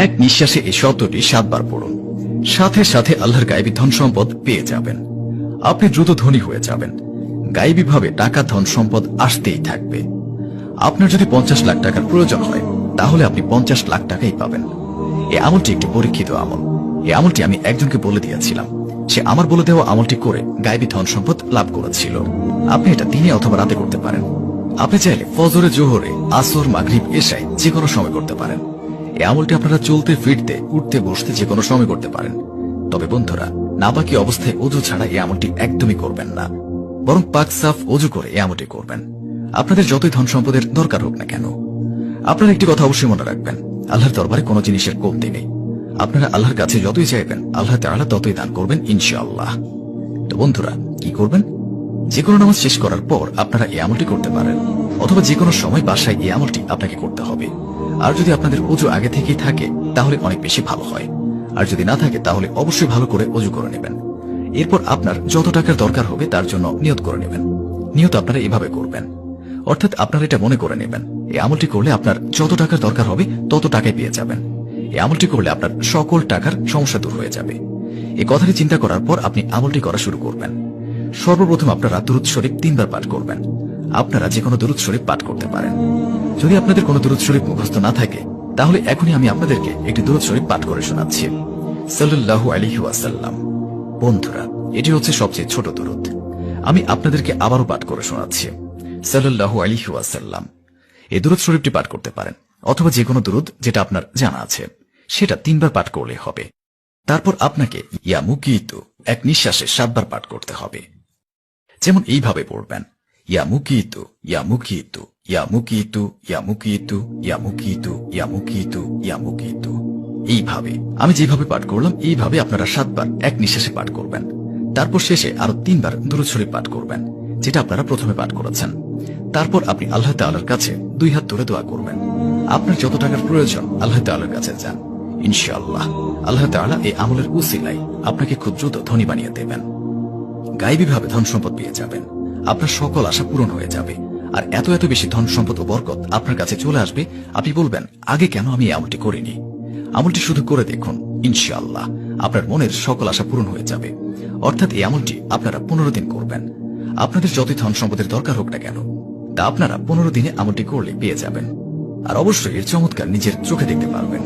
এক নিঃশ্বাসে এই শব্দটি 7 বার পড়ুন। সাথে সাথে আল্লাহর গায়েবী ধন সম্পদ পেয়ে যাবেন। আপনি দ্রুত ধনী হয়ে যাবেন। গায়েবীভাবে টাকা ধন সম্পদ আসতেই থাকবে। আপনার যদি 50 লাখ টাকার প্রয়োজন হয় তাহলে আপনি 50 লাখ টাকাই পাবেন। এই আমলটি একটি পরীক্ষিত আমল। এই আমলটি আমি একজনকে বলে দিয়েছিলাম, সে আমার বলে দেওয়া আমলটি করে গায়েবী ধন সম্পদ লাভ করেছিল। আপনি এটা দিনে অথবা রাতে করতে পারেন। আপনি চাইলে ফজরে, জোহরে, আসর, মাগরিব, এশায় যে কোনো সময় করতে পারেন। এই আমলটি আপনারা চলতে ফিরতে, উঠতে বসতে যে কোনো সময় করতে পারেন। তবে বন্ধুরা, নাপাকি অবস্থায় ওযু ছাড়া এই আমলটি একদমই করবেন না, বরং পাক সাফ ওযু করে এই আমলটি করবেন। আপনাদের যতই ধন সম্পদের দরকার হোক না কেন, আপনারা একটি কথা অবশ্যই মনে রাখবেন, আল্লাহর দরবারে কোনো জিনিসের কমতি নেই। আপনারা আল্লাহর কাছে যতই চাইবেন আল্লাহ তাআলা ততই দান করবেন ইনশাআল্লাহ। তো বন্ধুরা, কি করবেন? যে কোনো নামাজ শেষ করার পর আপনারা এই আমলটি করতে পারেন, অথবা যে কোনো সময় বাসায় এই আমলটি আপনাকে করতে হবে। আর যদি আপনাদের ওযু আগে থেকেই থাকে তাহলে অনেক বেশি ভালো হয়। আর যদি না থাকে তাহলে অবশ্যই ভালো করে ওযু করে নেবেন। এরপর আপনার যত টাকার দরকার হবে তার জন্য নিয়ত করে নেবেন। নিয়ত আপনারা এভাবে করবেন, অর্থাৎ আপনারা এটা মনে করে নেবেন এই আমলটি করলে আপনার যত টাকার দরকার হবে তত টাকাই পেয়ে যাবেন। এই আমলটি করলে আপনার সকল টাকার সমস্যা দূর হয়ে যাবে। এই কথাটি চিন্তা করার পর আপনি আমলটি করা শুরু করবেন। সর্বপ্রথম আপনারা দুরূদ শরীফ 3 বার পাঠ করবেন। আপনারা যে কোনো দুরূদ শরীফ পাঠ করতে পারেন। যদি আপনাদের কোনো দুরূদ শরীফ মুখস্থ না থাকে তাহলে এখনই আমি আপনাদেরকে একটি দুরূদ শরীফ পাঠ করে শোনাচ্ছি। সাল্লাল্লাহু আলাইহি ওয়াসাল্লাম। বন্ধুরা, এটি হচ্ছে সবচেয়ে ছোট দুরূদ। আমি আপনাদেরকে আবারও পাঠ করে শোনাচ্ছি। সাল্লাল্লাহু আলাইহি ওয়াসাল্লাম। এই দুরূদ শরীফটি পাঠ করতে পারেন, অথবা যে কোনো দুরূদ যেটা আপনার জানা আছে সেটা 3 বার পাঠ করলে হবে। তারপর আপনাকে ইয়া মুকিতু এক নিঃশ্বাসে 7 বার পাঠ করতে হবে। যেমন এইভাবে পড়বেন, ইয়া মুকিতু, ইয়া মুকিতু, ইয়া মুকিতু, ইয়া মুকিতু, ইয়া মুকিতু, ইয়া মুকিতু, ইয়া মুকিতু। এইভাবে আমি যেভাবে পাঠ করলাম এইভাবে আপনারা 7 বার এক নিঃশ্বাসে পাঠ করবেন। তারপর শেষে আরো 3 বার দুরূদ শরীফ পাঠ করবেন, যেটা আপনারা প্রথমে পাঠ করেছেন। তারপর আপনি আল্লাহ তাআলার কাছে 2 হাত তুলে দোয়া করবেন। আপনার যত টাকার প্রয়োজন আল্লাহ তাআলার কাছে যান। ইনশাআল্লাহ আল্লাহ তাআলা এই আমলের উসিলায় আপনাকে খুব দ্রুত ধনী বানিয়ে দেবেন। গায়েবীভাবে ধন সম্পদ পেয়ে যাবেন। আপনার সকল আশা পূরণ হয়ে যাবে। আর এত এত বেশি ধন সম্পদ ও বরকত আপনার কাছে চলে আসবে, আপনি বলবেন আগে কেন আমি এই আমলটি করিনি। আমলটি শুধু করে দেখুন, ইনশাআল্লাহ আপনার মনের সকল আশা পূরণ হয়ে যাবে। অর্থাৎ এই আমলটি আপনারা 15 দিন করবেন। আপনাদের যতই ধন সম্পদের দরকার হোক না কেন তা আপনারা 15 দিনে আমলটি করলে পেয়ে যাবেন। আর অবশ্যই এর চমৎকার নিজের চোখে দেখতে পারবেন।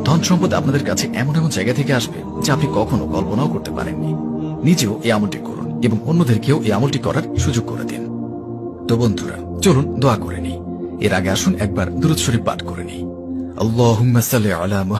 ধন সম্পদ আপনাদের কাছে এমন এমন জায়গা থেকে আসবে যা আপনি কখনো কল্পনাও করতে পারেননি। নিজেও এই আমলটি করুন এবং অন্যদেরকেও এই আমলটি করার সুযোগ করে দিন। তো বন্ধুরা, চলুন দোয়া করে নিই। এর আগে আসুন একবার দুরূদ শরীফ পাঠ করে নিই। আল্লাহুম্মা সাল্লি আলা